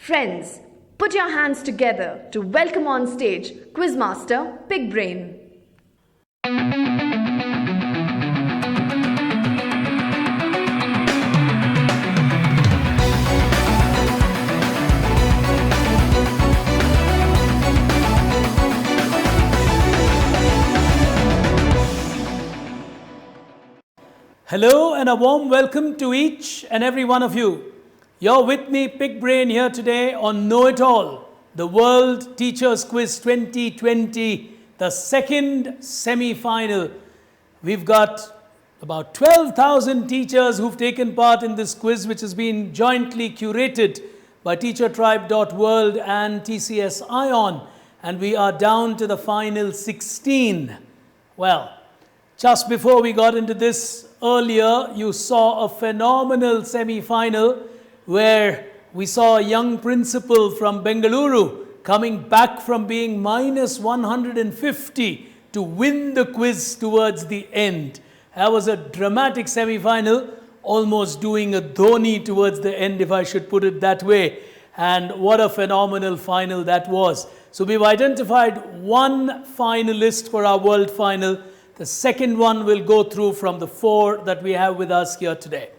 Friends, put your hands together to welcome on stage Quizmaster Pig Brain. Hello and a warm welcome to each and every one of you. You're with me, Pig Brain, here today on Know It All, the World Teachers Quiz 2020, the second semi-final. We've got about 12,000 teachers who've taken part in this quiz, which has been jointly curated by TeacherTribe.world and TCS Ion, and we are down to the final 16. Well, just before we got into this earlier, you saw a phenomenal semi-final where we saw a young principal from Bengaluru coming back from being minus 150 to win the quiz towards the end. That was a dramatic semi-final, almost doing a Dhoni towards the end, if I should put it that way. And what a phenomenal final that was. So we've identified one finalist for our world final. The second one will go through from the 4 that we have with us here today.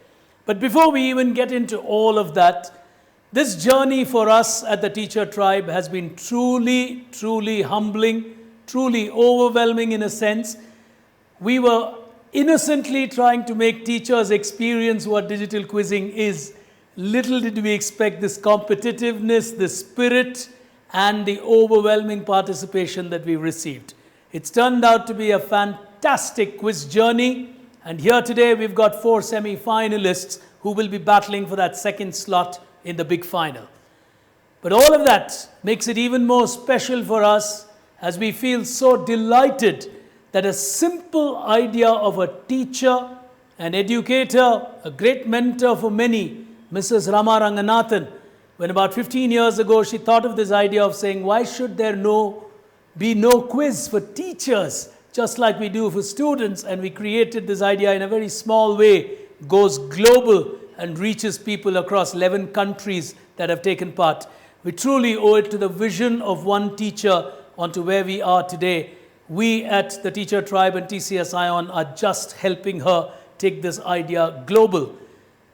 But before we even get into all of that, this journey for us at the Teacher Tribe has been truly, truly humbling, truly overwhelming in a sense. We were innocently trying to make teachers experience what digital quizzing is. Little did we expect this competitiveness, the spirit, and the overwhelming participation that we received. It's turned out to be a fantastic quiz journey. And here today we've got 4 semi-finalists who will be battling for that second slot in the big final. But all of that makes it even more special for us as we feel so delighted that a simple idea of a teacher, an educator, a great mentor for many, Mrs. Rama Ranganathan, when about 15 years ago she thought of this idea of saying, why should there be no quiz for teachers? Just like we do for students, and we created this idea in a very small way, goes global and reaches people across 11 countries that have taken part. We truly owe it to the vision of one teacher onto where we are today. We at the Teacher Tribe and TCS Ion are just helping her take this idea global.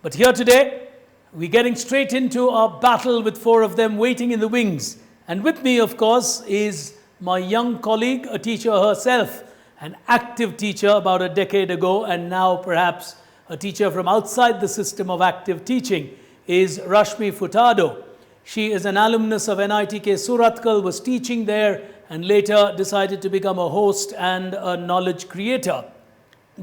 But here today, we're getting straight into our battle with 4 of them waiting in the wings. And with me, of course, is my young colleague, a teacher herself, an active teacher about a decade ago, and now perhaps a teacher from outside the system of active teaching, is Rashmi Furtado. She is an alumnus of NITK Surathkal, was teaching there, and later decided to become a host and a knowledge creator.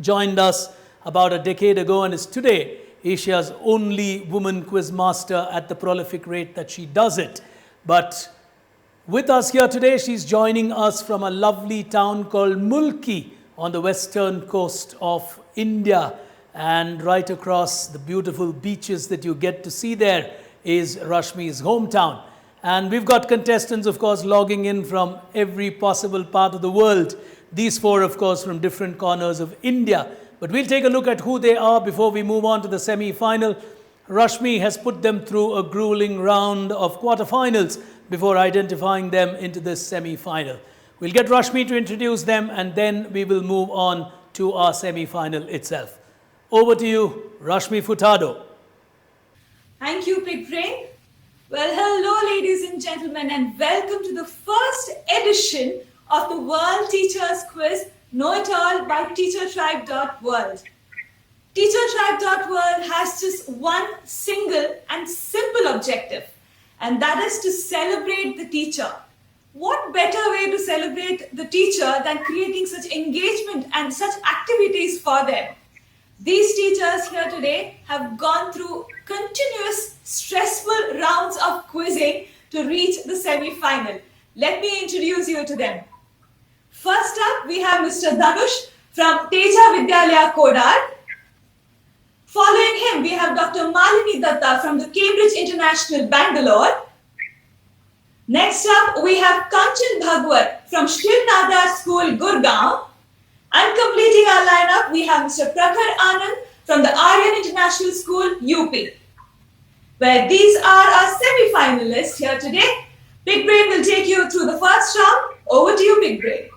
Joined us about a decade ago and is today Asia's only woman quiz master at the prolific rate that she does it. But with us here today, she's joining us from a lovely town called Mulki on the western coast of India. And right across the beautiful beaches that you get to see there is Rashmi's hometown. And we've got contestants, of course, logging in from every possible part of the world. These 4, of course, from different corners of India. But we'll take a look at who they are before we move on to the semi-final. Rashmi has put them through a grueling round of quarterfinals before identifying them into this semi-final. We'll get Rashmi to introduce them, and then we will move on to our semi-final itself. Over to you, Rashmi Furtado. Thank you, Pig Brain. Well, hello, ladies and gentlemen, and welcome to the first edition of the World Teachers Quiz, Know It All by TeacherTribe.world. TeacherTribe.world has just one single and simple objective, and that is to celebrate the teacher. What better way to celebrate the teacher than creating such engagement and such activities for them? These teachers here today have gone through continuous stressful rounds of quizzing to reach the semi-final. Let me introduce you to them. First up, we have Mr. Dhanush from Teja Vidyalaya, Kodad. Following him, we have Dr. Malini Datta from the Cambridge International, Bangalore. Next up, we have Kanchan Bhagwat from Shrilnada School, Gurgaon. And completing our lineup, we have Mr. Prakhar Anand from the Aryan International School, UP. where these are our semi-finalists here today. Big Brain will take you through the first round. Over to you, Big Brain.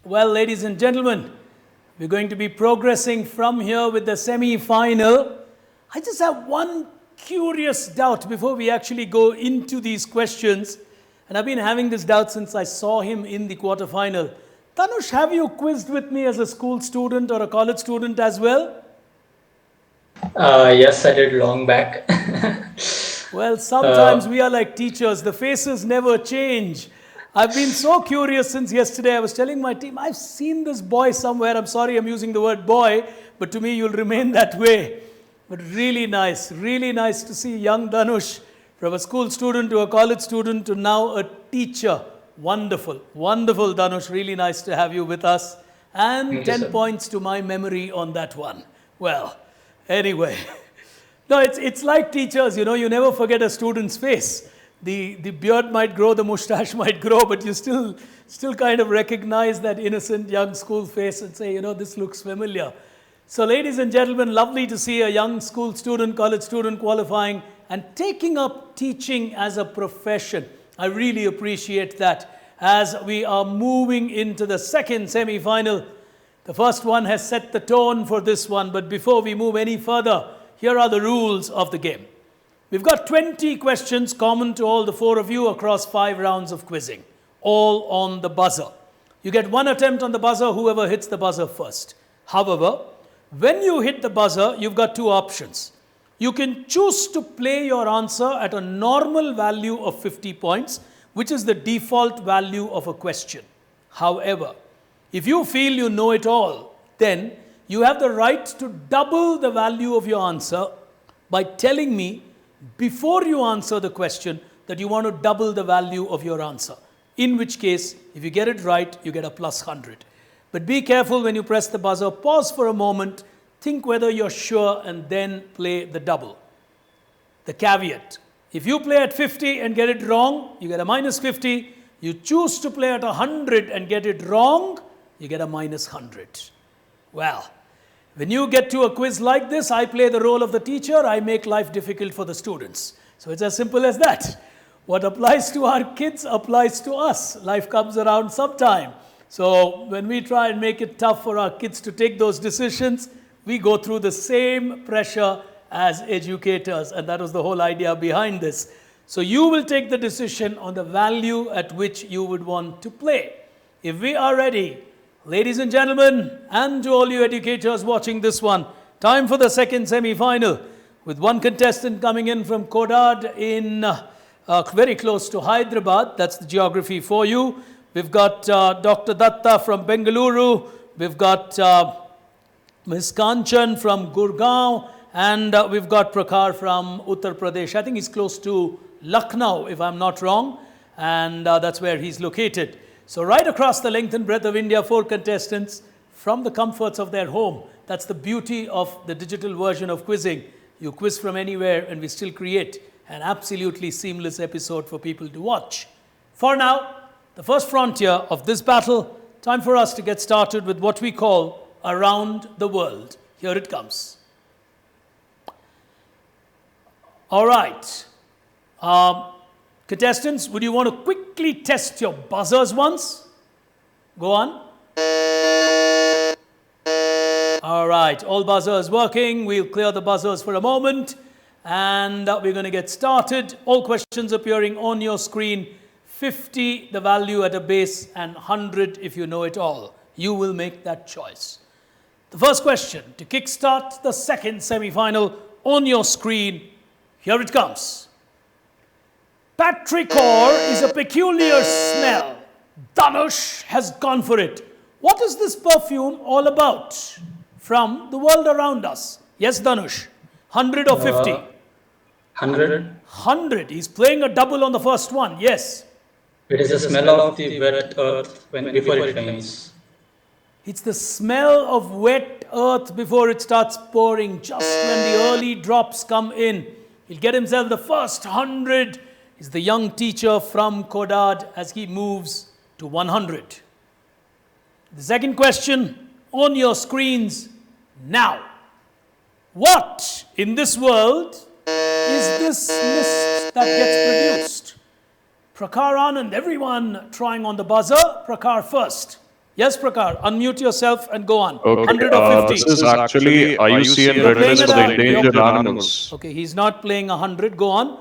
Well, ladies and gentlemen, we're going to be progressing from here with the semi-final. I just have one curious doubt before we actually go into these questions. And I've been having this doubt since I saw him in the quarterfinal. Tanush, have you quizzed with me as a school student or a college student as well? Yes, I did long back. Well, sometimes we are like teachers. The faces never change. I've been so curious since yesterday. I was telling my team, I've seen this boy somewhere. I'm sorry I'm using the word boy, but to me, you'll remain that way. But really nice to see young Dhanush from a school student to a college student to now a teacher. Wonderful, wonderful, Dhanush. Really nice to have you with us. And 10 points to my memory on that one. Well, anyway. No, it's like teachers, you know, you never forget a student's face. The beard might grow, the mustache might grow, but you still kind of recognize that innocent young school face and say, you know, this looks familiar. So ladies and gentlemen, lovely to see a young school student, college student qualifying and taking up teaching as a profession. I really appreciate that as we are moving into the second semi-final. The first one has set the tone for this one, but before we move any further, here are the rules of the game. We've got 20 questions common to all the four of you across 5 rounds of quizzing, all on the buzzer. You get one attempt on the buzzer, whoever hits the buzzer first. However, when you hit the buzzer, you've got 2 options. You can choose to play your answer at a normal value of 50 points, which is the default value of a question. However, if you feel you know it all, then you have the right to double the value of your answer by telling me before you answer the question that you want to double the value of your answer. In which case, if you get it right, you get a plus 100. But be careful when you press the buzzer. Pause for a moment. Think whether you're sure and then play the double. The caveat. If you play at 50 and get it wrong, you get a minus 50. You choose to play at 100 and get it wrong, you get a minus 100. Well, when you get to a quiz like this, I play the role of the teacher. I make life difficult for the students. So it's as simple as that. What applies to our kids applies to us. Life comes around sometime. So when we try and make it tough for our kids to take those decisions, we go through the same pressure as educators. And that was the whole idea behind this. So you will take the decision on the value at which you would want to play. If we are ready, ladies and gentlemen, and to all you educators watching this one, time for the second semi-final with one contestant coming in from Kodad in very close to Hyderabad. That's the geography for you. We've got Dr. Datta from Bengaluru. We've got Ms. Kanchan from Gurgaon. And we've got Prakhar from Uttar Pradesh. I think he's close to Lucknow, if I'm not wrong. And that's where he's located. So right across the length and breadth of India, 4 contestants from the comforts of their home. That's the beauty of the digital version of quizzing. You quiz from anywhere and we still create an absolutely seamless episode for people to watch. For now, the first frontier of this battle, time for us to get started with what we call Around the World. Here it comes. All right. Contestants, would you want to quickly test your buzzers once? Go on. All right, all buzzers working. We'll clear the buzzers for a moment. And we're going to get started. All questions appearing on your screen. 50, the value at a base, and 100 if you know it all. You will make that choice. The first question to kickstart the second semi-final on your screen. Here it comes. Patrichor is a peculiar smell. Dhanush has gone for it. What is this perfume all about? From the world around us. Yes, Dhanush. 100 or 50? 100. 100. He's playing a double on the first one. Yes. It is the smell of the wet earth before it rains. It's the smell of wet earth before it starts pouring, just when the early drops come in. He'll get himself the first 100. He's the young teacher from Kodad as he moves to 100. The second question on your screens now. What in this world is this list that gets produced? Prakar Anand, everyone trying on the buzzer. Prakar first. Yes, Prakar, unmute yourself and go on. Okay, 100 or 50? this is actually IUCN You're Red playing List it for the out. endangered animals. Okay, he's not playing 100. Go on.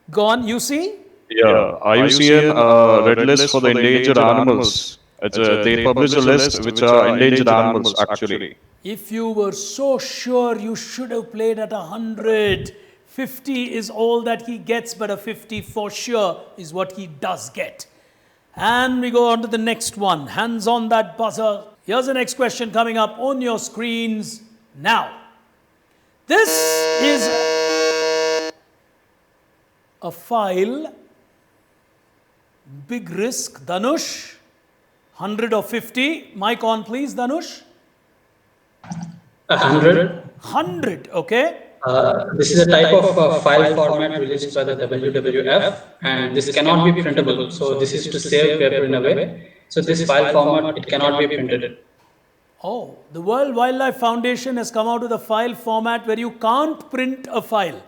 Go on. You see? Yeah, IUCN Red List for the endangered animals. They publish a list which are endangered animals actually. If you were so sure, you should have played at 100. 50 is all that he gets, but a 50 for sure is what he does get. And we go on to the next one. Hands on that buzzer. Here's the next question coming up on your screens now. This is a file. Big risk. Dhanush, 100 or 50? Mic on, please, Dhanush. 100. 100, okay. This is a type of file format released by the WWF, and this cannot be printable. So this is to save paper in a way. So this file format, it cannot be printed. Oh, the World Wildlife Foundation has come out with a file format where you can't print a file.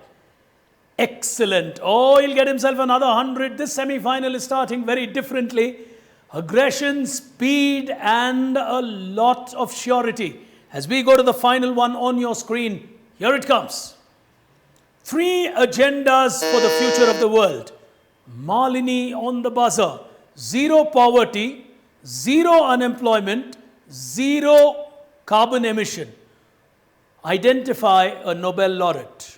Excellent. Oh, he'll get himself another 100. This semi-final is starting very differently. Aggression, speed, and a lot of surety. As we go to the final one on your screen, here it comes. 3 agendas for the future of the world. Malini on the buzzer. 0 poverty, 0 unemployment, 0 carbon emission. Identify a Nobel laureate.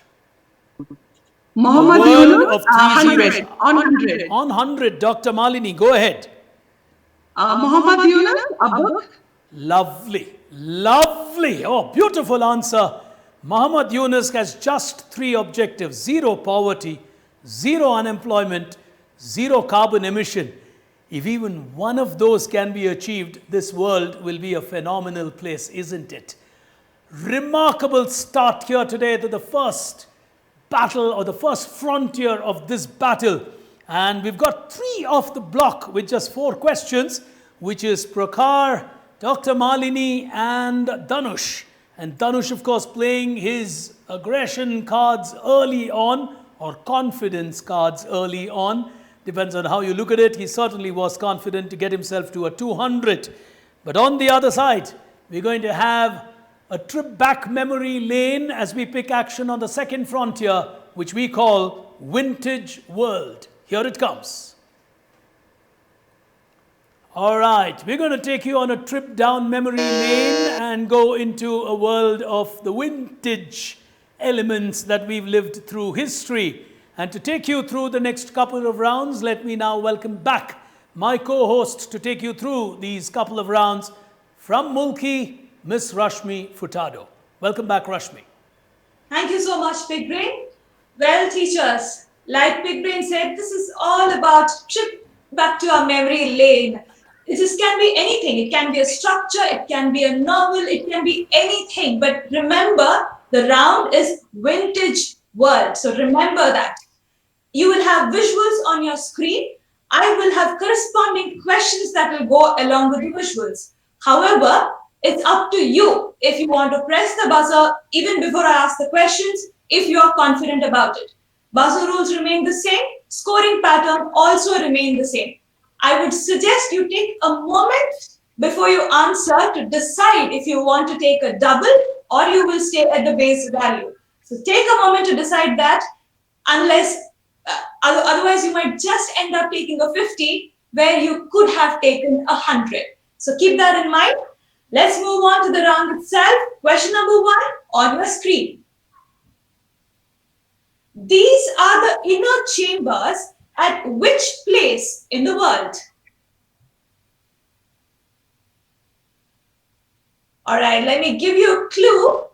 Mohammed Word Yunus, of three 100, on 100. On 100, Dr. Malini, go ahead. Mohammed Yunus, a book. Lovely, lovely. Oh, beautiful answer. Muhammad Yunus has just 3 objectives: 0 poverty, 0 unemployment, 0 carbon emission. If even one of those can be achieved, this world will be a phenomenal place, isn't it? Remarkable start here today to the first battle or the first frontier of this battle. And we've got 3 off the block with just 4 questions, which is Prakar, Dr. Malini, and Dhanush. And Dhanush, of course, playing his aggression cards early on, or confidence cards early on. Depends on how you look at it. He certainly was confident to get himself to a 200. But on the other side, we're going to have a trip back memory lane as we pick action on the second frontier, which we call Vintage World. Here it comes. All right, we're going to take you on a trip down memory lane and go into a world of the vintage elements that we've lived through history. And to take you through the next couple of rounds, let me now welcome back my co-host to take you through these couple of rounds from Mulki, Miss Rashmi Furtado. Welcome back, Rashmi. Thank you so much, Big Brain. Well, teachers, like Big Brain said, this is all about trip back to our memory lane. It just can be anything. It can be a structure, it can be a novel, it can be anything. But remember, the round is Vintage World. So remember that. You will have visuals on your screen. I will have corresponding questions that will go along with the visuals. However, it's up to you if you want to press the buzzer even before I ask the questions, if you are confident about it. Buzzer rules remain the same. Scoring pattern also remain the same. I would suggest you take a moment before you answer to decide if you want to take a double or you will stay at the base value. So take a moment to decide that, unless otherwise you might just end up taking a 50 where you could have taken 100. So keep that in mind. Let's move on to the round itself. Question number 1 on your screen. These are the inner chambers at which place in the world? All right, let me give you a clue.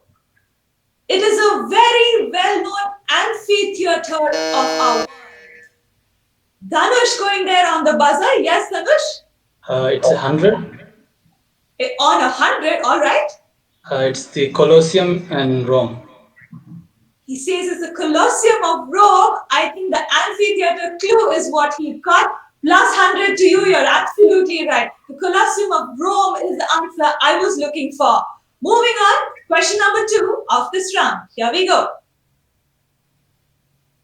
It is a very well-known amphitheater of our world. Dhanush going there on the buzzer. Yes, Dhanush? It's 100. On 100, all right. It's the Colosseum in Rome. He says it's the Colosseum of Rome. I think the amphitheater clue is what he got. Plus 100 to you, you're absolutely right. The Colosseum of Rome is the answer I was looking for. Moving on, question number 2 of this round. Here we go.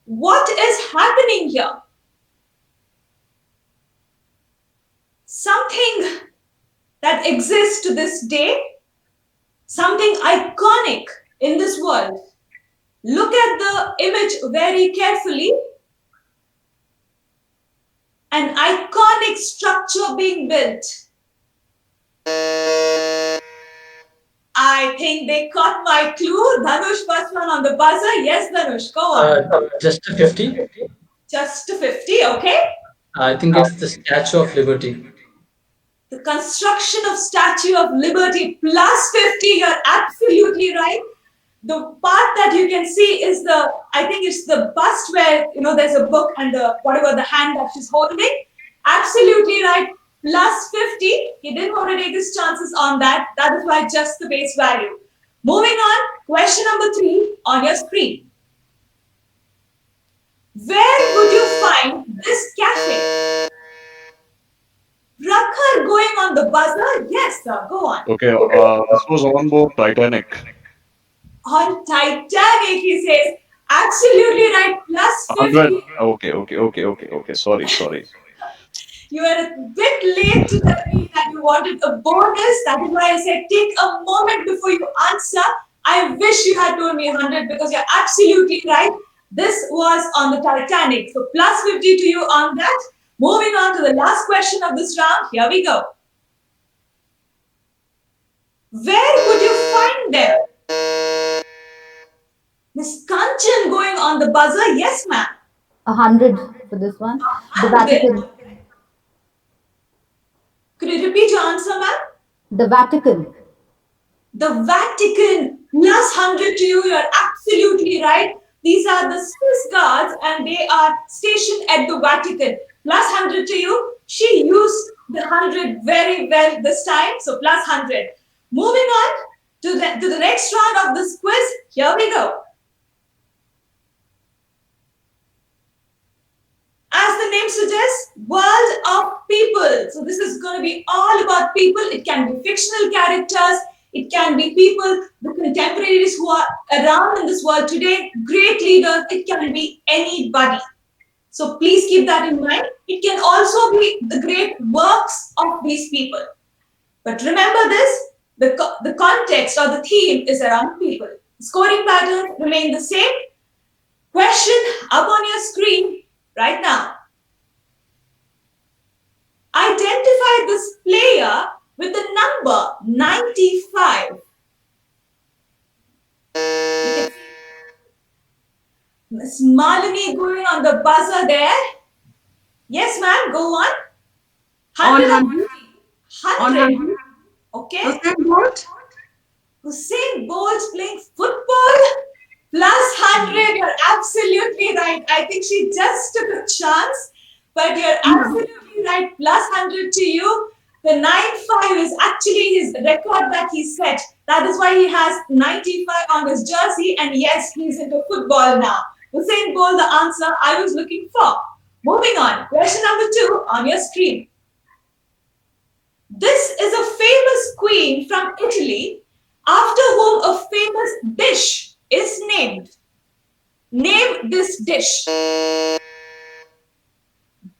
What is happening here? Something that exists to this day, something iconic in this world. Look at the image very carefully. An iconic structure being built. I think they caught my clue. Dhanush, first one on the buzzer. Yes, Dhanush, go on. Just a 50. Just 50, okay? I think it's the Statue of Liberty. The construction of Statue of Liberty plus 50, you're absolutely right. The part that you can see is I think it's the bust where, there's a book and whatever the hand that she's holding. Absolutely right. Plus 50. He didn't want to take his chances on that. That is why just the base value. Moving on, question number 3 on your screen. Where would you find this cafe? Prakhar going on the buzzer. Yes, sir. Go on. Okay, this was on board Titanic. On Titanic, he says. Absolutely right. Plus 100. 50. Okay. Sorry. You were a bit late to tell me that you wanted a bonus. That is why I said take a moment before you answer. I wish you had told me 100 because you're absolutely right. This was on the Titanic. So plus 50 to you on that. Moving on to the last question of this round. Here we go. Where would you find them? Miss Kanchan going on the buzzer. Yes, ma'am. 100 for this one. The Vatican. Could you repeat your answer, ma'am? The Vatican. The Vatican, plus 100 to you. You're absolutely right. These are the Swiss guards and they are stationed at the Vatican. Plus 100 to you. She used the 100 very well this time. So plus 100. Moving on to the next round of this quiz. Here we go. As the name suggests, world of people. So this is going to be all about people. It can be fictional characters. It can be people, the contemporaries who are around in this world today, great leaders. It can be anybody. So please keep that in mind. It can also be the great works of these people. But remember this, the context or the theme is around people. Scoring patterns remain the same. Question up on your screen right now. Identify this player with the number 95. Miss Malini going on the buzzer there. Yes, ma'am, go on. 100. 100. Okay. Usain Bolt? Usain Bolt playing football. Plus 100. You're absolutely right. I think she just took a chance, but you're absolutely right. Plus 100 to you. The 95 is actually his record that he set. That is why he has 95 on his jersey. And yes, he's into football now. Usain Bolt, the answer I was looking for. Moving on. Question number 2 on your screen. This is a famous queen from Italy, after whom a famous dish is named. Name this dish.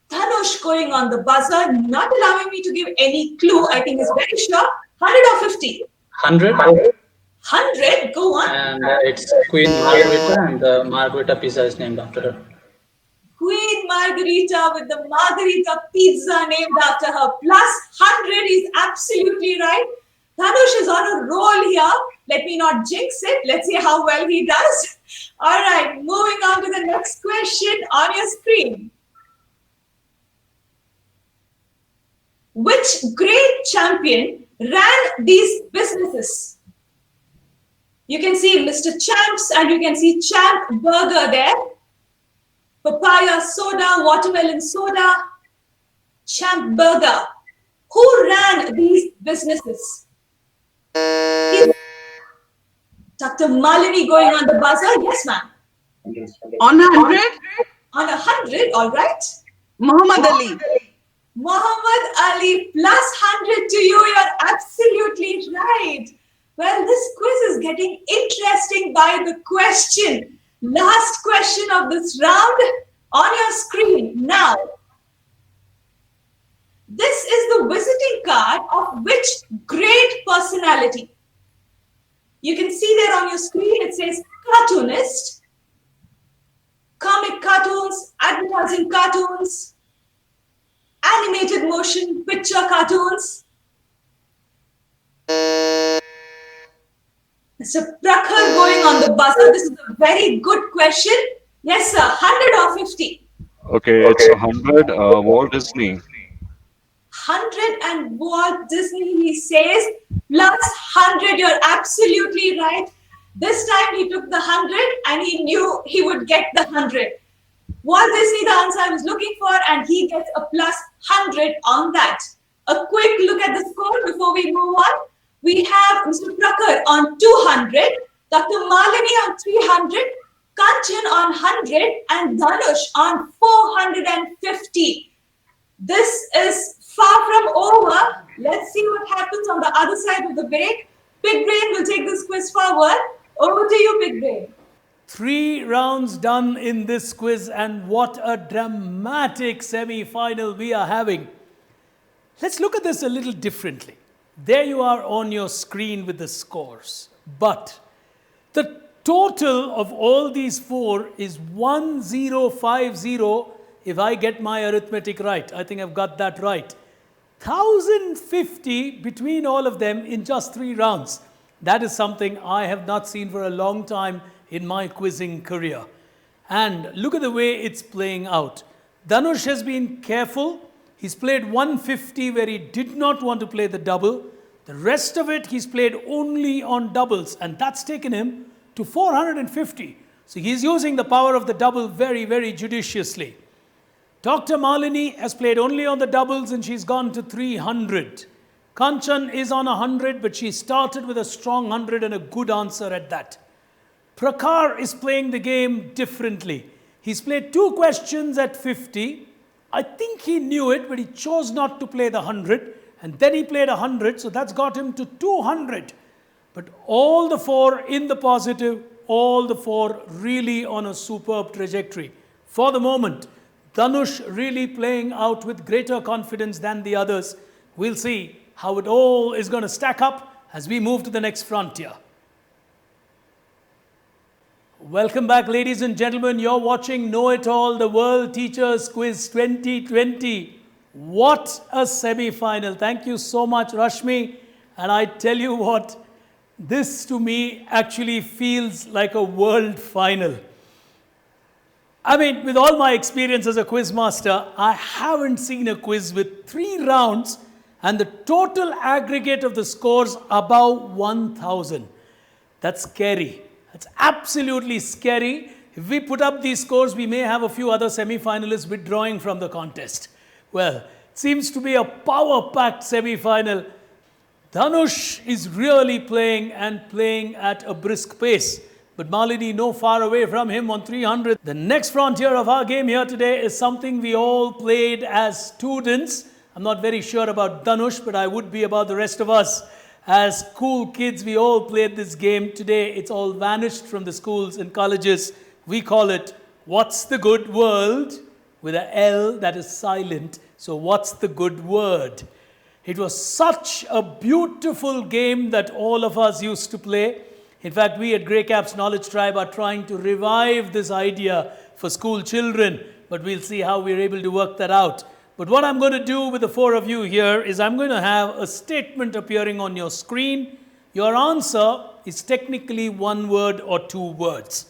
Dhanush going on the buzzer, not allowing me to give any clue. I think is very sure. 100 or 50? 100. 100, go on. And it's Queen Margherita, and the Margherita pizza is named after her. Queen Margherita with the Margherita pizza named after her. Plus 100 is absolutely right. Dhanush is on a roll here. Let me not jinx it. Let's see how well he does. All right, moving on to the next question on your screen. Which great champion ran these businesses? You can see Mr. Champs and you can see Champ Burger there. Papaya soda, watermelon soda, Champ Burger. Who ran these businesses? Dr. Malini going on the buzzer. Yes, ma'am. On 100? On 100, all right. Muhammad Ali. Muhammad Ali plus 100 to you. You're absolutely right. Well, this quiz is getting interesting by the question. Last question of this round on your screen now. This is the visiting card of which great personality? You can see there on your screen, it says cartoonist, comic cartoons, advertising cartoons, animated motion picture cartoons. Mr. Prakhar going on the buzzer. This is a very good question. Yes, sir. 100 or 50? Okay, it's 100. Walt Disney. 100 and Walt Disney, he says, plus 100. You're absolutely right. This time he took the 100 and he knew he would get the 100. Walt Disney, the answer I was looking for, and he gets a plus 100 on that. A quick look at the score before we move on. We have Mr. Prakhar on 200, Dr. Malini on 300, Kanchan on 100, and Dhanush on 450. This is far from over. Let's see what happens on the other side of the break. Big Brain will take this quiz forward. Over to you, Big Brain. 3 rounds done in this quiz, and what a dramatic semi-final we are having. Let's look at this a little differently. There you are on your screen with the scores. But the total of all these 4 is 1050 if I get my arithmetic right. I think I've got that right. 1050 between all of them in just 3 rounds. That is something I have not seen for a long time in my quizzing career. And look at the way it's playing out. Dhanush has been careful. He's played 150 where he did not want to play the double. The rest of it he's played only on doubles, and that's taken him to 450. So he's using the power of the double very, very judiciously. Dr. Malini has played only on the doubles and she's gone to 300. Kanchan is on 100, but she started with a strong 100 and a good answer at that. Prakhar is playing the game differently. He's played 2 questions at 50. I think he knew it, but he chose not to play the 100. And then he played 100, so that's got him to 200. But all the 4 in the positive, all the 4 really on a superb trajectory. For the moment, Dhanush really playing out with greater confidence than the others. We'll see how it all is going to stack up as we move to the next frontier. Welcome back, ladies and gentlemen. You're watching Know It All, the World Teachers Quiz 2020. What a semi-final. Thank you so much, Rashmi. And I tell you what, this to me actually feels like a world final. I mean, with all my experience as a quiz master, I haven't seen a quiz with 3 rounds and the total aggregate of the scores above 1,000. That's scary. That's absolutely scary. If we put up these scores, we may have a few other semi-finalists withdrawing from the contest. Well, it seems to be a power-packed semi-final. Dhanush is really playing and playing at a brisk pace. But Malini no far away from him on 300. The next frontier of our game here today is something we all played as students. I'm not very sure about Dhanush, but I would be about the rest of us. As cool kids, we all played this game. Today, it's all vanished from the schools and colleges. We call it, What's the Good World? With an L that is silent. So what's the good word? It was such a beautiful game that all of us used to play. In fact, we at Grey Caps Knowledge Tribe are trying to revive this idea for school children, but we'll see how we're able to work that out. But what I'm going to do with the 4 of you here is I'm going to have a statement appearing on your screen. Your answer is technically 1 word or 2 words.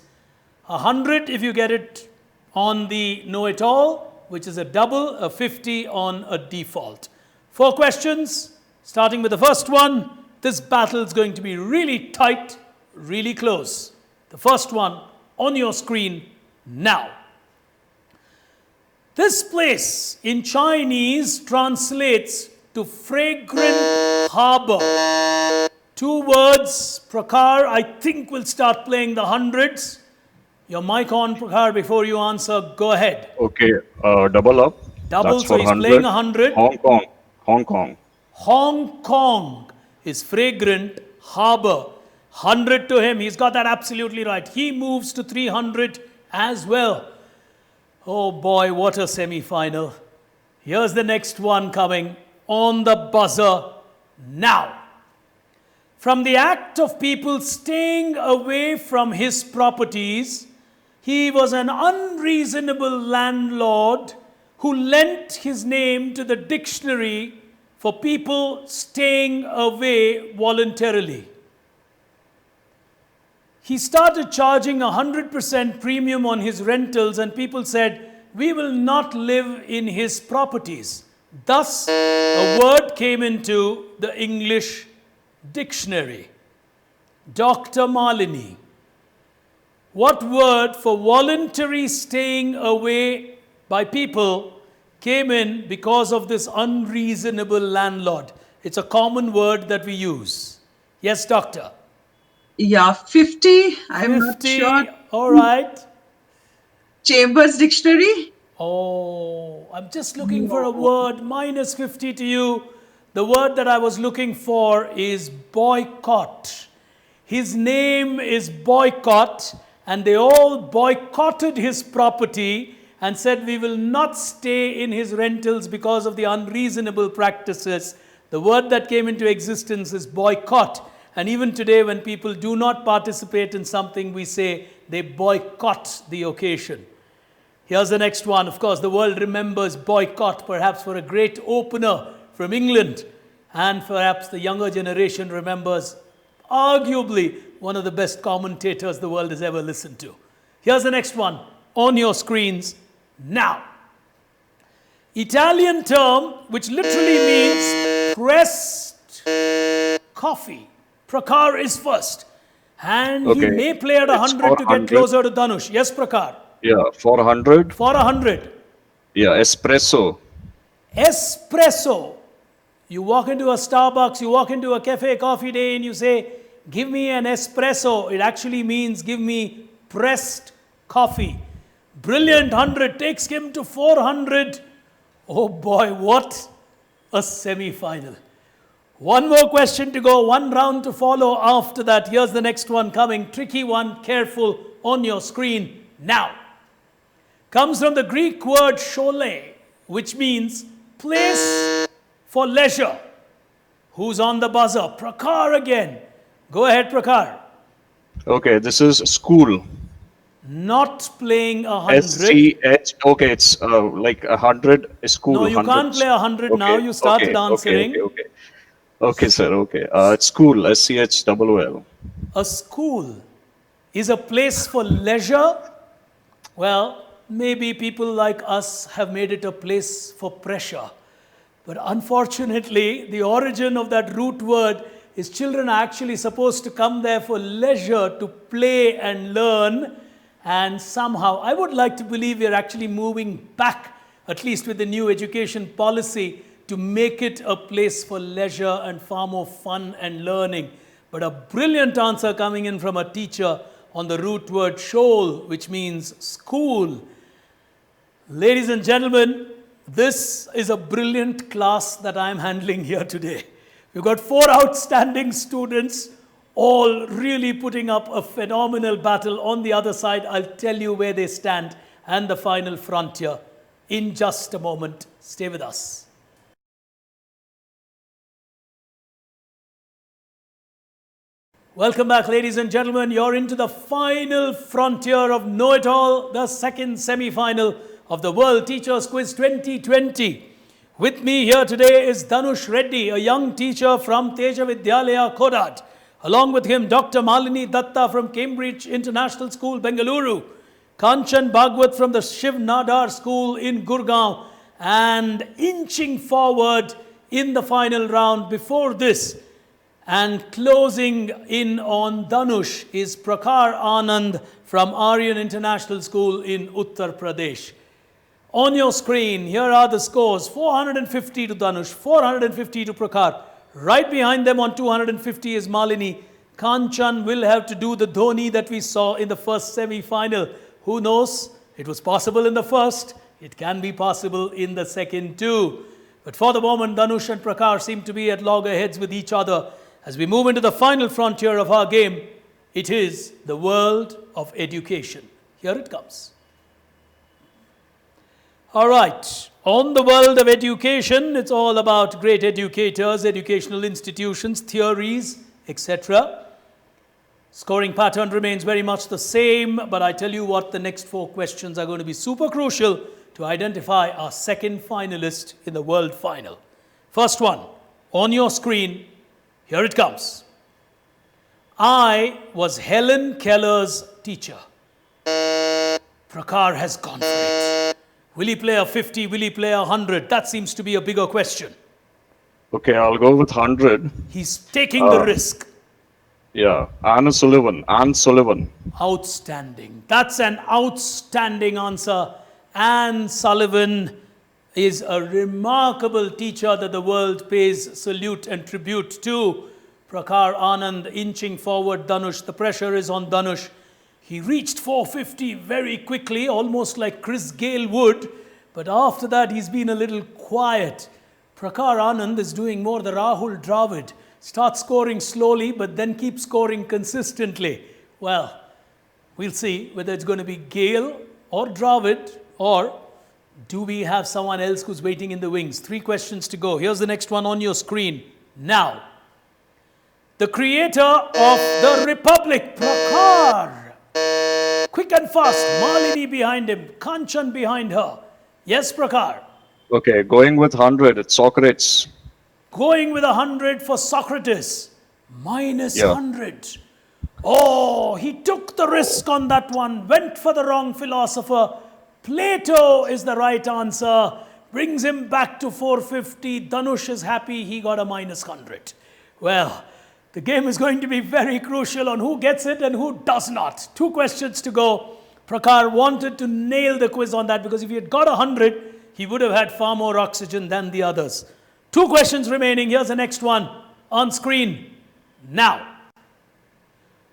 100 if you get it on the Know It All, which is a double, a 50 on a default. 4 questions, starting with the first one. This battle is going to be really tight, really close. The first one on your screen now. This place in Chinese translates to fragrant harbor. 2 words. Prakhar, I think we'll start playing the hundreds. Your mic on, Prakhar, before you answer. Go ahead. Okay, double up. Double, That's so for he's playing 100. Hong Kong. Hong Kong. Hong Kong is fragrant harbor. 100 to him. He's got that absolutely right. He moves to 300 as well. Oh boy, what a semi-final. Here's the next one coming on the buzzer now. From the act of people staying away from his properties, he was an unreasonable landlord who lent his name to the dictionary for people staying away voluntarily. He started charging 100% premium on his rentals, and people said, "We will not live in his properties." Thus, a word came into the English dictionary. Dr. Malini, what word for voluntary staying away by people came in because of this unreasonable landlord? It's a common word that we use. Yes, doctor. Yeah, 50. I'm not 50. sure. All right. Chambers Dictionary. Oh, I'm just looking for a word. Minus 50 to you. The word that I was looking for is boycott. His name is Boycott, and they all boycotted his property and said, "We will not stay in his rentals because of the unreasonable practices." The word that came into existence is boycott. And even today, when people do not participate in something, we say they boycott the occasion. Here's the next one. Of course, the world remembers boycott perhaps for a great opener from England. And perhaps the younger generation remembers arguably one of the best commentators the world has ever listened to. Here's the next one on your screens now. Italian term which literally means pressed coffee. Prakar is first. And he Okay. may play at It's 100 to get 400. closer to Dhanush. Yes, Prakar. Yeah, 400. For 100. Yeah, espresso. Espresso. You walk into a Starbucks, you walk into a cafe coffee day and you say, "Give me an espresso." It actually means give me pressed coffee. Brilliant. 100 takes him to 400. Oh boy, what a semi-final. One more question to go, one round to follow after that. Here's the next one coming. Tricky one, careful, on your screen now. Comes from the Greek word Shole, which means place for leisure. Who's on the buzzer? Prakar again. Go ahead, Prakar. Okay, this is school. Not playing 100. SCH. Okay, it's like 100 is school. No, you 100. can't play 100 now. You started answering. Okay, sir. Okay. It's school. SCHOOL. A school is a place for leisure. Well, maybe people like us have made it a place for pressure. But unfortunately, the origin of that root word is children are actually supposed to come there for leisure, to play and learn. And somehow, I would like to believe we are actually moving back, at least with the new education policy, to make it a place for leisure and far more fun and learning. But a brilliant answer coming in from a teacher on the root word Shole, which means school. Ladies and gentlemen, this is a brilliant class that I'm handling here today. We've got 4 outstanding students, all really putting up a phenomenal battle. On the other side, I'll tell you where they stand and the final frontier in just a moment. Stay with us. Welcome back, ladies and gentlemen. You're into the final frontier of Know It All, the second semi-final of the World Teachers Quiz 2020. With me here today is Dhanush Reddy, a young teacher from Teja Vidyalaya, Kodad. Along with him, Dr. Malini Datta from Cambridge International School, Bengaluru. Kanchan Bhagwat from the Shiv Nadar School in Gurgaon. And inching forward in the final round before this, and closing in on Dhanush, is Prakar Anand from Aryan International School in Uttar Pradesh. On your screen, here are the scores. 450 to Dhanush, 450 to Prakar. Right behind them on 250 is Malini. Kanchan will have to do the Dhoni that we saw in the first semi-final. Who knows? It was possible in the first. It can be possible in the second too. But for the moment, Dhanush and Prakar seem to be at loggerheads with each other. as we move into the final frontier of our game, it is the world of education. Here it comes. All right, on the world of education, it's all about great educators, educational institutions, theories, etc. Scoring pattern remains very much the same, but I tell you what, the next 4 questions are going to be super crucial to identify our second finalist in the world final. First one, on your screen, here it comes. I was Helen Keller's teacher. Prakar has gone for it. Will he play a 50? Will he play a 100? That seems to be a bigger question. Okay, I'll go with 100. He's taking the risk. Yeah, Anne Sullivan. Outstanding. That's an outstanding answer. Anne Sullivan is a remarkable teacher that the world pays salute and tribute to. Prakar Anand inching forward Dhanush. The pressure is on Dhanush. He reached 450 very quickly, almost like Chris Gale would. But after that, he's been a little quiet. Prakar Anand is doing more the Rahul Dravid. Starts scoring slowly, but then keeps scoring consistently. Well, we'll see whether it's going to be Gale or Dravid, or do we have someone else who's waiting in the wings? 3 questions to go. Here's the next one on your screen. Now, the creator of the Republic, Prakar. Quick and fast. Malini behind him. Kanchan behind her. Yes, Prakar. Okay, going with 100. It's Socrates. Going with 100 for Socrates. Minus Yeah. 100. Oh, he took the risk on that one. Went for the wrong philosopher. Plato is the right answer. Brings him back to 450. Dhanush is happy. He got a minus 100. Well, the game is going to be very crucial on who gets it and who does not. 2 questions to go. Prakar wanted to nail the quiz on that because if he had got 100, he would have had far more oxygen than the others. 2 questions remaining. Here's the next one on screen. Now,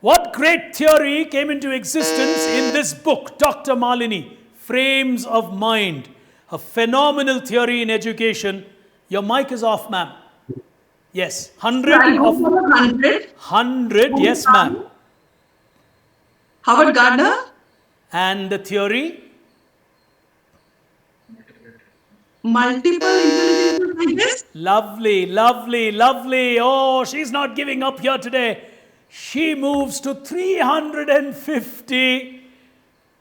what great theory came into existence in this book, Dr. Malini, Frames of Mind, a phenomenal theory in education. Your mic is off, ma'am. Yes, 100 I go of for 100. 100, yes, ma'am. Howard Gardner. And the theory? Multiple intelligences, I guess. Lovely, lovely, lovely. Oh, she's not giving up here today. She moves to 350.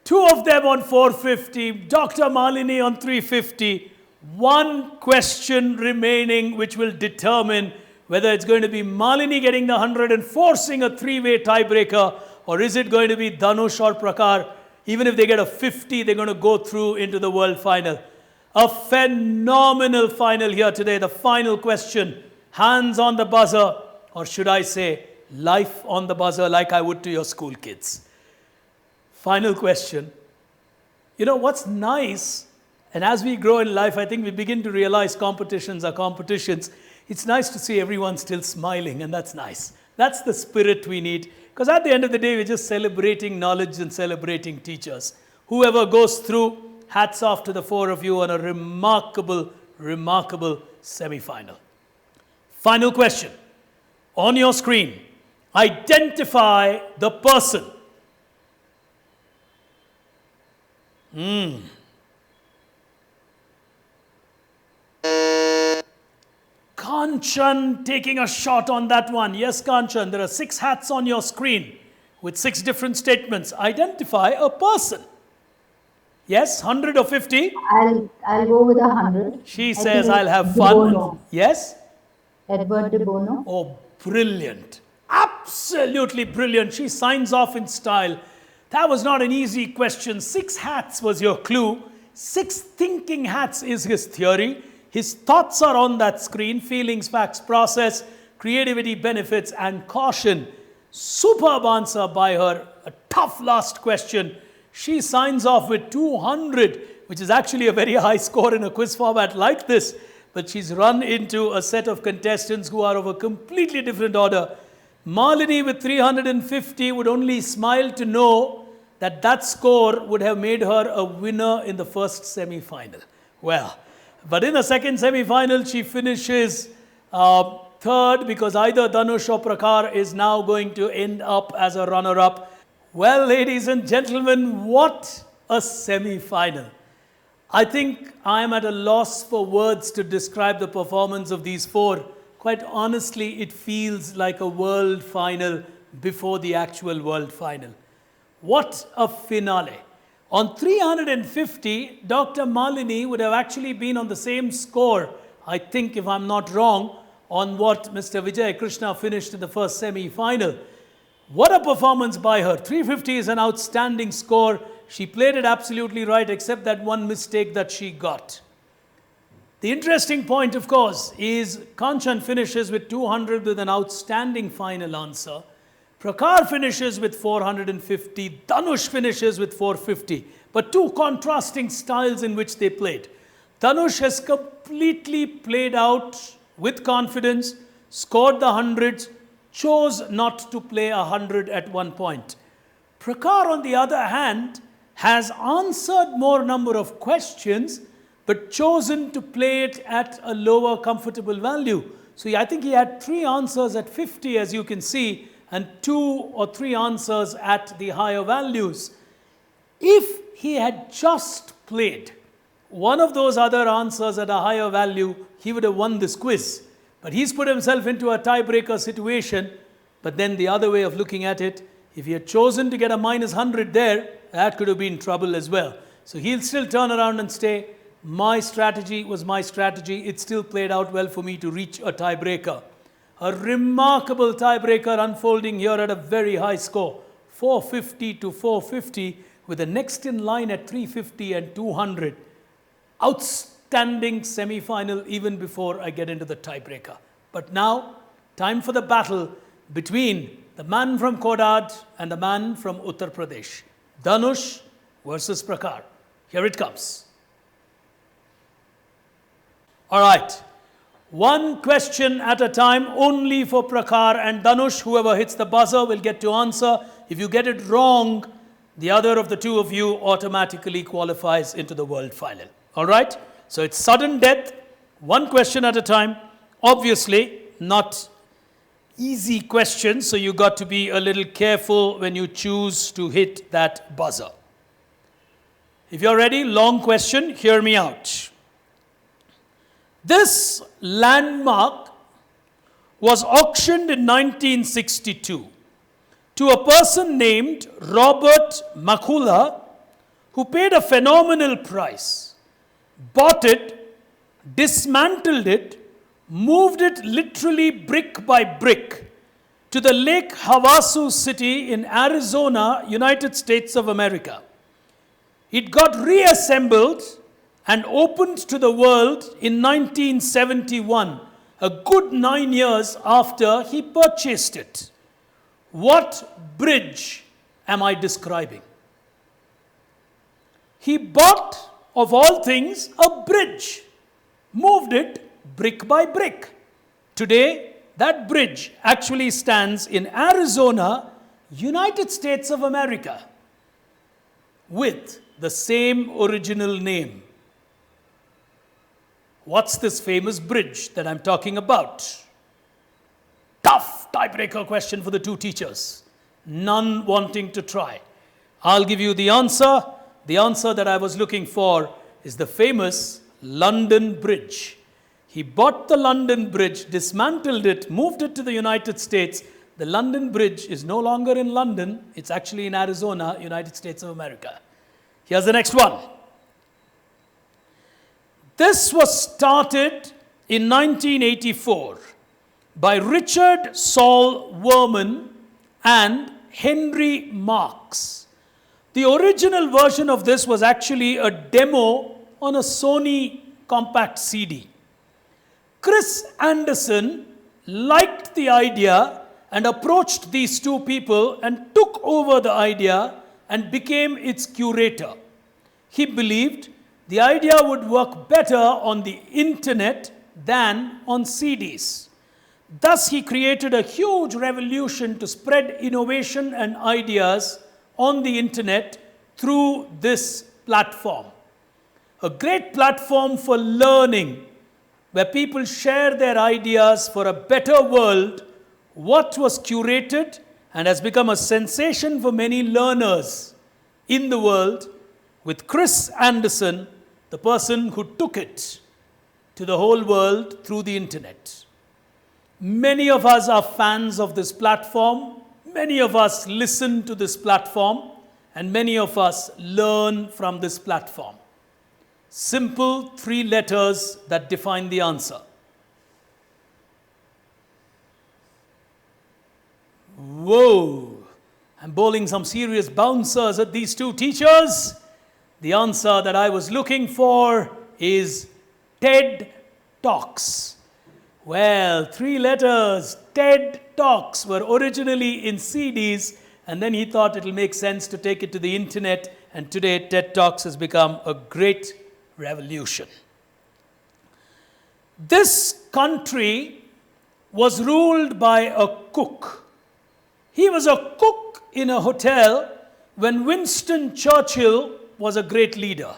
2 of them on 450. Dr. Malini on 350. 1 question remaining which will determine whether it's going to be Malini getting the 100 and forcing a 3-way tiebreaker, or is it going to be Dhanush or Prakar? Even if they get a 50, they're going to go through into the world final. A phenomenal final here today. The final question, hands on the buzzer, or should I say life on the buzzer like I would to your school kids. Final question. You know what's nice, and as we grow in life, I think we begin to realize competitions are competitions. It's nice to see everyone still smiling, and that's nice. That's the spirit we need, because at the end of the day, we're just celebrating knowledge and celebrating teachers. Whoever goes through, hats off to the 4 of you on a remarkable, remarkable semi-final. Final question. On your screen, identify the person. Kanchan taking a shot on that one. Yes, Kanchan, there are 6 hats on your screen with 6 different statements. Identify a person. Yes, 100 or 50? I'll go with 100. She I says, think I'll have De fun. Bono. Yes? Edward de Bono. Oh, brilliant. Absolutely brilliant. She signs off in style. That was not an easy question. 6 hats was your clue. 6 thinking hats is his theory. His thoughts are on that screen. Feelings, facts, process, creativity, benefits, and caution. Superb answer by her. A tough last question. She signs off with 200, which is actually a very high score in a quiz format like this. But she's run into a set of contestants who are of a completely different order. Malini with 350 would only smile to know that that score would have made her a winner in the first semi-final. Well, but in the second semi-final, she finishes third, because either Dhanush or Prakhar is now going to end up as a runner-up. Well, ladies and gentlemen, what a semi-final. I think I am at a loss for words to describe the performance of these four. Quite honestly, it feels like a world final before the actual world final. What a finale. On 350, Dr. Malini would have actually been on the same score, I think, if I'm not wrong, on what Mr. Vijay Krishna finished in the first semi-final. What a performance by her. 350 is an outstanding score. She played it absolutely right, except that one mistake that she got. The interesting point, of course, is Kanchan finishes with 200 with an outstanding final answer. Prakhar finishes with 450. Dhanush finishes with 450. But two contrasting styles in which they played. Dhanush has completely played out with confidence, scored the hundreds, chose not to play 100 at one point. Prakhar, on the other hand, has answered more number of questions, but chosen to play it at a lower comfortable value. So I think he had 3 answers at 50, as you can see, and 2 or 3 answers at the higher values. If he had just played one of those other answers at a higher value, he would have won this quiz. But he's put himself into a tiebreaker situation. But then the other way of looking at it, if he had chosen to get a minus 100 there, that could have been trouble as well. So he'll still turn around and say, my strategy was my strategy. It still played out well for me to reach a tiebreaker. A remarkable tiebreaker unfolding here at a very high score, 450 to 450, with the next in line at 350 and 200. Outstanding semi-final even before I get into the tiebreaker. But now, time for the battle between the man from Kodad and the man from Uttar Pradesh. Dhanush versus Prakhar. Here it comes. All right. One question at a time, only for Prakhar and Dhanush. Whoever hits the buzzer will get to answer. If you get it wrong, the other of the two of you automatically qualifies into the world final. All right? So it's sudden death, one question at a time. Obviously, not easy questions, so you got to be a little careful when you choose to hit that buzzer. If you're ready, long question, hear me out. This landmark was auctioned in 1962 to a person named Robert Makula, who paid a phenomenal price, bought it, dismantled it, moved it literally brick by brick to the Lake Havasu city in Arizona, United States of America. It got reassembled and opened to the world in 1971, a good 9 years after he purchased it. What bridge am I describing? He bought, of all things, a bridge, moved it brick by brick. Today, that bridge actually stands in Arizona, United States of America, with the same original name. What's this famous bridge that I'm talking about? Tough tiebreaker question for the two teachers. None wanting to try. I'll give you the answer. The answer that I was looking for is the famous London Bridge. He bought the London Bridge, dismantled it, moved it to the United States. The London Bridge is no longer in London. It's actually in Arizona, United States of America. Here's the next one. This was started in 1984 by Richard Saul Werman and Henry Marks. The original version of this was actually a demo on a Sony compact CD. Chris Anderson liked the idea and approached these two people and took over the idea and became its curator. He believed the idea would work better on the internet than on CDs. Thus, he created a huge revolution to spread innovation and ideas on the internet through this platform. A great platform for learning. where people share their ideas for a better world, what was curated and has become a sensation for many learners in the world, with Chris Anderson, the person who took it to the whole world through the internet. Many of us are fans of this platform. Many of us listen to this platform, and many of us learn from this platform. Simple 3 letters that define the answer. Whoa! I'm bowling some serious bouncers at these 2 teachers. The answer that I was looking for is TED Talks. Well, 3 letters, TED Talks, were originally in CDs, and then he thought it'll make sense to take it to the internet, and today TED Talks has become a great revolution. This country was ruled by a cook. He was a cook in a hotel when Winston Churchill was a great leader.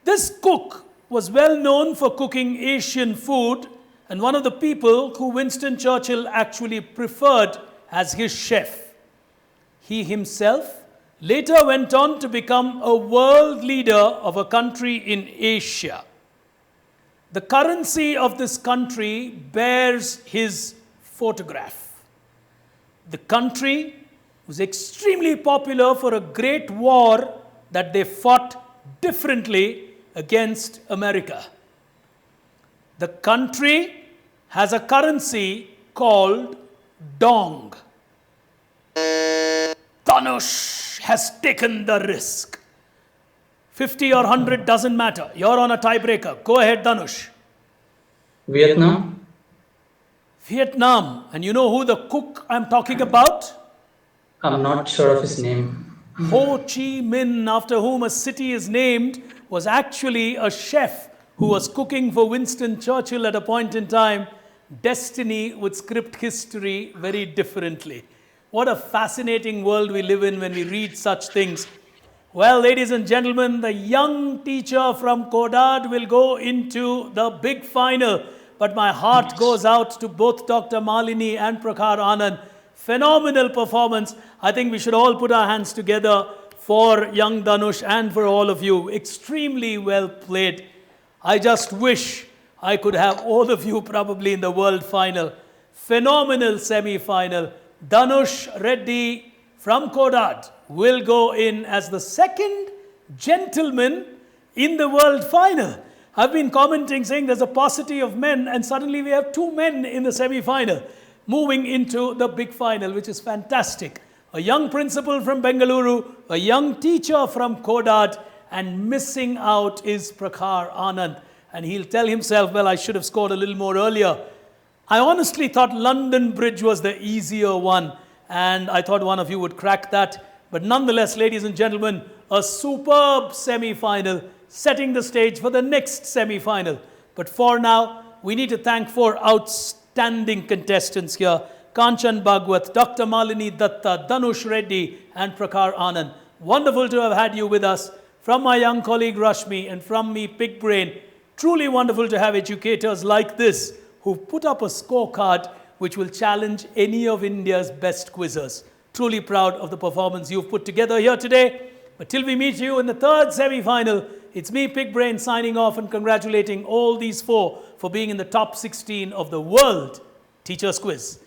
This cook was well known for cooking Asian food, and one of the people who Winston Churchill actually preferred as his chef. He himself later went on to become a world leader of a country in Asia. The currency of this country bears his photograph. The country was extremely popular for a great war that they fought differently against America. The country has a currency called dong. Dhanush has taken the risk. 50 or 100 doesn't matter. You're on a tiebreaker. Go ahead, Dhanush. Vietnam. Vietnam. And you know who the cook I'm talking about? I'm not sure of his name. Ho Chi Minh, after whom a city is named, was actually a chef who was cooking for Winston Churchill at a point in time. Destiny would script history very differently. What a fascinating world we live in when we read such things. Well, ladies and gentlemen, the young teacher from Kodad will go into the big final. But my heart goes out to both Dr. Malini and Prakhar Anand. Phenomenal performance. I think we should all put our hands together for young Dhanush and for all of you. Extremely well played. I just wish I could have all of you probably in the world final. Phenomenal semi-final. Dhanush Reddy from Kodad will go in as the second gentleman in the world final. I've been commenting saying there's a paucity of men, and suddenly we have 2 men in the semi-final moving into the big final, which is fantastic. A young principal from Bengaluru, a young teacher from Kodad, and missing out is Prakhar Anand. And he'll tell himself, well, I should have scored a little more earlier. I honestly thought London Bridge was the easier one, and I thought one of you would crack that. But nonetheless, ladies and gentlemen, a superb semi-final, setting the stage for the next semi-final. But for now, we need to thank 4 outstanding contestants here. Kanchan Bhagwat, Dr. Malini Datta, Dhanush Reddy, and Prakhar Anand. Wonderful to have had you with us. From my young colleague Rashmi and from me, Big Brain, truly wonderful to have educators like this who put up a scorecard which will challenge any of India's best quizzers. Truly proud of the performance you've put together here today. But till we meet you in the 3rd semi-final, it's me, Big Brain, signing off and congratulating all these 4 for being in the top 16 of the World Teachers Quiz.